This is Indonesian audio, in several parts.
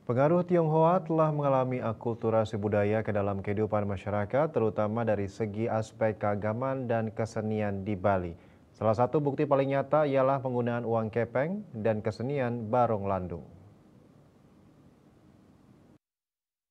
Pengaruh Tionghoa telah mengalami akulturasi budaya ke dalam kehidupan masyarakat, terutama dari segi aspek keagamaan dan kesenian di Bali. Salah satu bukti paling nyata ialah penggunaan uang kepeng dan kesenian Barong Landung.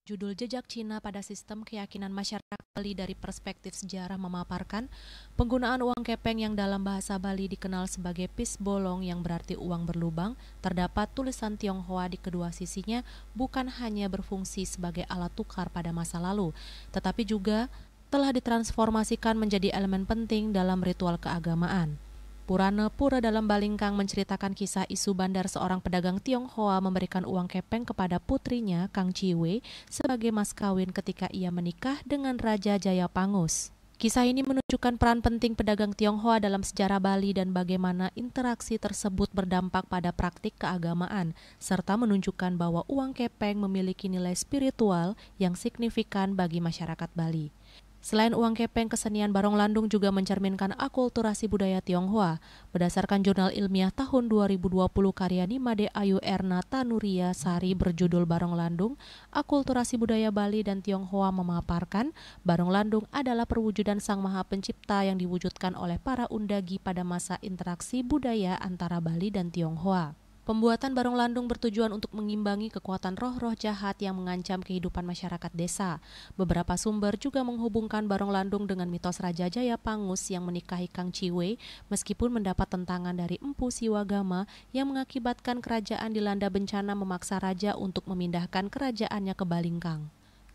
Judul Jejak Cina pada Sistem Keyakinan Masyarakat Bali dari Perspektif Sejarah memaparkan penggunaan uang kepeng yang dalam bahasa Bali dikenal sebagai pis bolong yang berarti uang berlubang. Terdapat tulisan Tionghoa di kedua sisinya bukan hanya berfungsi sebagai alat tukar pada masa lalu, tetapi juga telah ditransformasikan menjadi elemen penting dalam ritual keagamaan. Purana Pura dalam Balingkang menceritakan kisah isu bandar seorang pedagang Tionghoa memberikan uang kepeng kepada putrinya, Kang Ciwe, sebagai mas kawin ketika ia menikah dengan Raja Jayapangus. Kisah ini menunjukkan peran penting pedagang Tionghoa dalam sejarah Bali dan bagaimana interaksi tersebut berdampak pada praktik keagamaan, serta menunjukkan bahwa uang kepeng memiliki nilai spiritual yang signifikan bagi masyarakat Bali. Selain uang kepeng, kesenian Barong Landung juga mencerminkan akulturasi budaya Tionghoa. Berdasarkan jurnal ilmiah tahun 2020 karya Nimade Ayu Erna Tanuria Sari berjudul Barong Landung, akulturasi budaya Bali dan Tionghoa memaparkan Barong Landung adalah perwujudan Sang Maha Pencipta yang diwujudkan oleh para undagi pada masa interaksi budaya antara Bali dan Tionghoa. Pembuatan Barong Landung bertujuan untuk mengimbangi kekuatan roh-roh jahat yang mengancam kehidupan masyarakat desa. Beberapa sumber juga menghubungkan Barong Landung dengan mitos Raja Jayapangus yang menikahi Kang Ciwe, meskipun mendapat tentangan dari Empu Siwagama yang mengakibatkan kerajaan dilanda bencana memaksa raja untuk memindahkan kerajaannya ke Balingkang.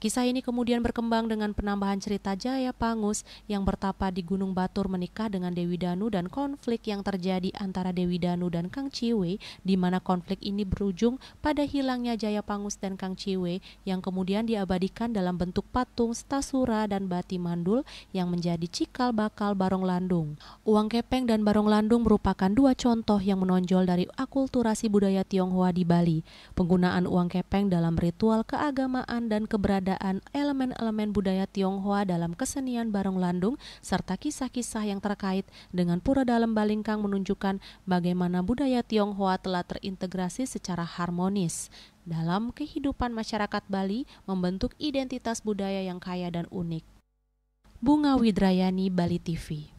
Kisah ini kemudian berkembang dengan penambahan cerita Jayapangus yang bertapa di Gunung Batur menikah dengan Dewi Danu dan konflik yang terjadi antara Dewi Danu dan Kang Ciwe, di mana konflik ini berujung pada hilangnya Jayapangus dan Kang Ciwe yang kemudian diabadikan dalam bentuk patung Stasura dan Bati Mandul yang menjadi cikal bakal Barong Landung. Uang kepeng dan Barong Landung merupakan dua contoh yang menonjol dari akulturasi budaya Tionghoa di Bali. Penggunaan uang kepeng dalam ritual keagamaan dan keberadaan elemen-elemen budaya Tionghoa dalam kesenian Barong Landung serta kisah-kisah yang terkait dengan Pura Dalam Balingkang menunjukkan bagaimana budaya Tionghoa telah terintegrasi secara harmonis dalam kehidupan masyarakat Bali, membentuk identitas budaya yang kaya dan unik. Bunga Widrayani, Bali TV.